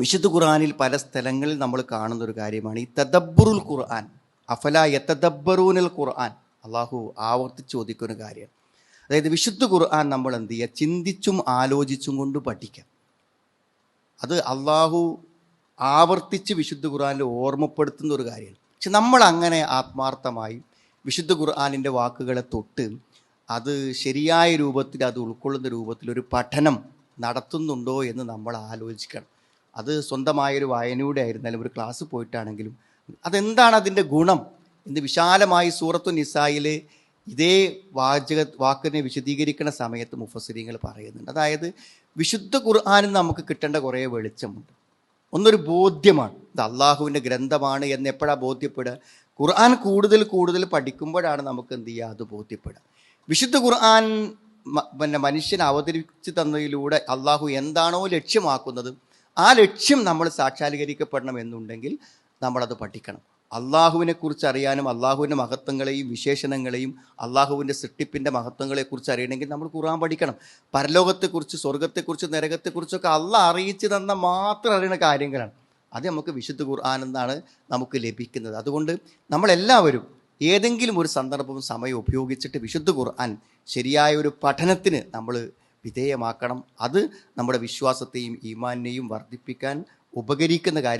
വിശുദ്ധ ഖുർആനിൽ പല സ്ഥലങ്ങളിൽ നമ്മൾ കാണുന്ന ഒരു കാര്യമാണ് ഈ തദബ്ബുറുൽ ഖുർആൻ. അഫല യതദബ്ബറൂനൽ ഖുർആൻ. അള്ളാഹു ആവർത്തിച്ച് ചോദിക്കുന്ന കാര്യമാണ്. അതായത് വിശുദ്ധ ഖുർആൻ നമ്മൾ എന്ത് ചെയ്യുക, ചിന്തിച്ചും ആലോചിച്ചും കൊണ്ട് പഠിക്കാം. അത് അള്ളാഹു ആവർത്തിച്ച് വിശുദ്ധ ഖുർആനിൽ ഓർമ്മപ്പെടുത്തുന്ന ഒരു കാര്യമാണ്. പക്ഷെ നമ്മൾ അങ്ങനെ ആത്മാർത്ഥമായി വിശുദ്ധ ഖുർആനിൻ്റെ വാക്കുകളെ തൊട്ട് അത് ശരിയായ രൂപത്തിൽ, അത് ഉൾക്കൊള്ളുന്ന രൂപത്തിൽ ഒരു പഠനം നടത്തുന്നുണ്ടോ എന്ന് നമ്മൾ ആലോചിക്കണം. അത് സ്വന്തമായൊരു വായനയുടെ ആയിരുന്നാലും ഒരു ക്ലാസ് പോയിട്ടാണെങ്കിലും അതെന്താണ് അതിൻ്റെ ഗുണം എന്ന് വിശാലമായി സൂറത്തു നിസായിലെ ഇതേ വാക്കിനെ വിശദീകരിക്കുന്ന സമയത്ത് മുഫസ്സിരീങ്ങൾ പറയുന്നുണ്ട്. അതായത് വിശുദ്ധ ഖുർആനിൽ നമുക്ക് കിട്ടേണ്ട കുറേ വെളിച്ചമുണ്ട്. ഒന്നൊരു ബോധ്യമാണ്, ഇത് അള്ളാഹുവിൻ്റെ ഗ്രന്ഥമാണ് എന്ന് എപ്പോഴാണ് ബോധ്യപ്പെടുക? ഖുർആൻ കൂടുതൽ കൂടുതൽ പഠിക്കുമ്പോഴാണ് നമുക്ക് എന്ത് ചെയ്യുക, അത് ബോധ്യപ്പെടുക. വിശുദ്ധ ഖുർആൻ മനുഷ്യൻ അവതരിപ്പിച്ച് തന്നതിലൂടെ അള്ളാഹു എന്താണോ ലക്ഷ്യമാക്കുന്നത് ആ ലക്ഷ്യം നമ്മൾ സാക്ഷാത്കരിക്കപ്പെടണം എന്നുണ്ടെങ്കിൽ നമ്മളത് പഠിക്കണം. അള്ളാഹുവിനെക്കുറിച്ച് അറിയാനും അള്ളാഹുവിൻ്റെ മഹത്വങ്ങളെയും വിശേഷണങ്ങളെയും അള്ളാഹുവിൻ്റെ സൃഷ്ടിപ്പിൻ്റെ മഹത്വങ്ങളെക്കുറിച്ച് അറിയണമെങ്കിൽ നമ്മൾ ഖുർആൻ പഠിക്കണം. പരലോകത്തെക്കുറിച്ച്, സ്വർഗത്തെക്കുറിച്ച്, നരകത്തെക്കുറിച്ചൊക്കെ അള്ളാഹ് അറിയിച്ചു തന്ന മാത്രം അറിയുന്ന കാര്യങ്ങളാണ്. അത് നമുക്ക് വിശുദ്ധ ഖുർആൻ എന്നാണ് നമുക്ക് ലഭിക്കുന്നത്. അതുകൊണ്ട് നമ്മളെല്ലാവരും ഏതെങ്കിലും ഒരു സന്ദർഭവും സമയം ഉപയോഗിച്ചിട്ട് വിശുദ്ധ ഖുർആൻ ശരിയായ ഒരു പഠനത്തിന് നമ്മൾ വിധേയമാക്കണം. അത് നമ്മുടെ വിശ്വാസത്തെയും ഈമാനിനെയും വർദ്ധിപ്പിക്കാൻ ഉപകരിക്കുന്ന കാര്യം.